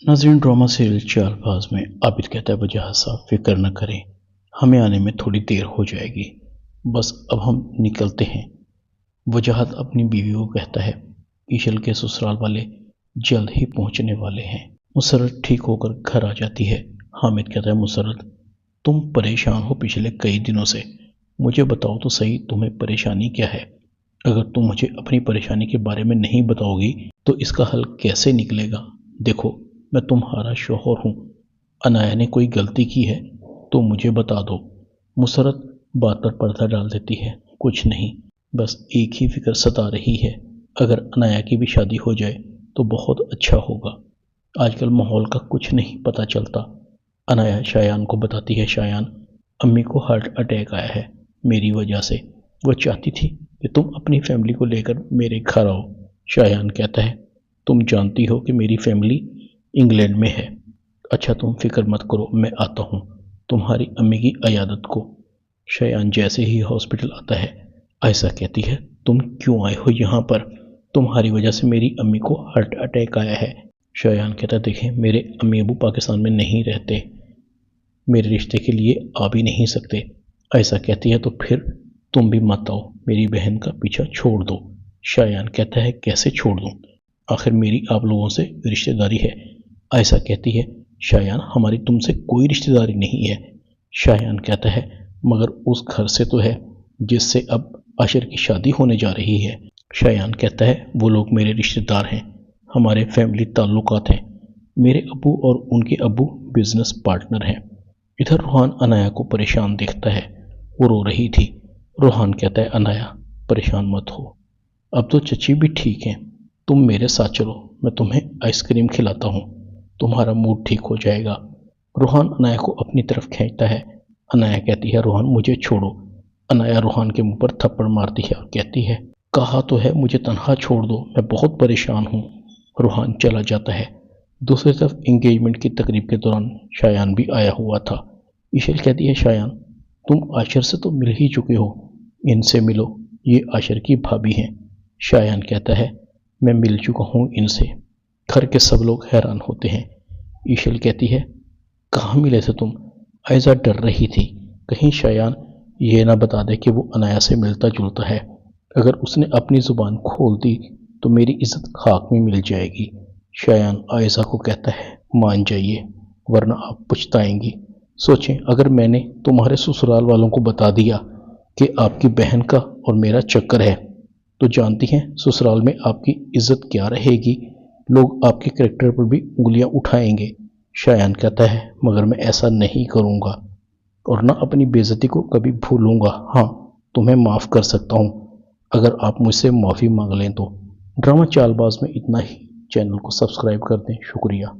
नाज़रीन, drama serial Chaalbaaz में आबिद कहता है वजह साहब फिक्र न करें, हमें आने में थोड़ी देर हो जाएगी, बस अब हम निकलते हैं। वजाहत अपनी बीवी को कहता है ईशल के ससुराल वाले जल्द ही पहुंचने वाले हैं। मुसर्रत ठीक होकर घर आ जाती है। हामिद कहता है मुसर्रत, तुम परेशान हो पिछले कई दिनों से, मुझे बताओ तो सही तुम्हें परेशानी क्या है। अगर तुम मुझे अपनी परेशानी के बारे में नहीं बताओगी तो इसका हल कैसे निकलेगा। देखो, मैं तुम्हारा शौहर हूँ, अनाया ने कोई गलती की है तो मुझे बता दो। मुसर्रत बात पर पर्दा डाल देती है, कुछ नहीं, बस एक ही फिक्र सता रही है, अगर अनाया की भी शादी हो जाए तो बहुत अच्छा होगा। आजकल माहौल का कुछ नहीं पता चलता। अनाया शायान को बताती है, शायान, अम्मी को हार्ट अटैक आया है मेरी वजह से, वो चाहती थी कि तुम अपनी फैमिली को लेकर मेरे घर आओ। शायान कहता है तुम जानती हो कि मेरी फैमिली इंग्लैंड में है। अच्छा, तुम फिक्र मत करो, मैं आता हूँ तुम्हारी अम्मी की अयादत को। शायान जैसे ही हॉस्पिटल आता है, आयशा कहती है तुम क्यों आए हो यहाँ पर, तुम्हारी वजह से मेरी अम्मी को हार्ट अटैक आया है। शायान कहता है देखें, मेरे अम्मी अबू पाकिस्तान में नहीं रहते, मेरे रिश्ते के लिए आ भी नहीं सकते। आयशा कहती है तो फिर तुम भी मत आओ, मेरी बहन का पीछा छोड़ दो। शायान कहता है कैसे छोड़ दूँ, आखिर मेरी आप लोगों से रिश्तेदारी है। आयशा कहती है शायान, हमारी तुमसे कोई रिश्तेदारी नहीं है। शायान कहता है मगर उस घर से तो है जिससे अब आशिर की शादी होने जा रही है। शायान कहता है वो लोग मेरे रिश्तेदार हैं, हमारे फैमिली ताल्लुकात हैं, मेरे अब्बू और उनके अब्बू बिजनेस पार्टनर हैं। इधर रूहान अनाया को परेशान देखता है, वो रो रही थी। रूहान कहता है अनाया परेशान मत हो, अब तो चची भी ठीक हैं, तुम मेरे साथ चलो, मैं तुम्हें आइसक्रीम खिलाता हूँ, तुम्हारा मूड ठीक हो जाएगा। रूहान अनाया को अपनी तरफ खींचता है। अनाया कहती है रूहान मुझे छोड़ो। अनाया रूहान के मुंह पर थप्पड़ मारती है और कहती है कहा तो है मुझे तन्हा छोड़ दो, मैं बहुत परेशान हूँ। रूहान चला जाता है। दूसरी तरफ एंगेजमेंट की तकरीब के दौरान शायान भी आया हुआ था। ईशल कहती है शायान, तुम आशिर से तो मिल ही चुके हो, इनसे मिलो, ये आशिर की भाभी हैं। शायान कहता है मैं मिल चुका हूँ इनसे। घर के सब लोग हैरान होते हैं। ईशल कहती है कहाँ मिले थे तुम। आयशा डर रही थी कहीं शायान ये ना बता दे कि वो अनाया से मिलता जुलता है, अगर उसने अपनी ज़ुबान खोल दी तो मेरी इज्जत खाक में मिल जाएगी। शायान आयशा को कहता है मान जाइए वरना आप पछताएंगी। सोचें अगर मैंने तुम्हारे ससुराल वालों को बता दिया कि आपकी बहन का और मेरा चक्कर है तो जानती हैं ससुराल में आपकी इज्जत क्या रहेगी, लोग आपके करैक्टर पर भी उंगलियां उठाएंगे। शायान कहता है मगर मैं ऐसा नहीं करूँगा और ना अपनी बेइज्जती को कभी भूलूंगा। हाँ, तुम्हें माफ़ कर सकता हूँ अगर आप मुझसे माफ़ी मांग लें तो। ड्रामा चालबाज में इतना ही। चैनल को सब्सक्राइब कर दें। शुक्रिया।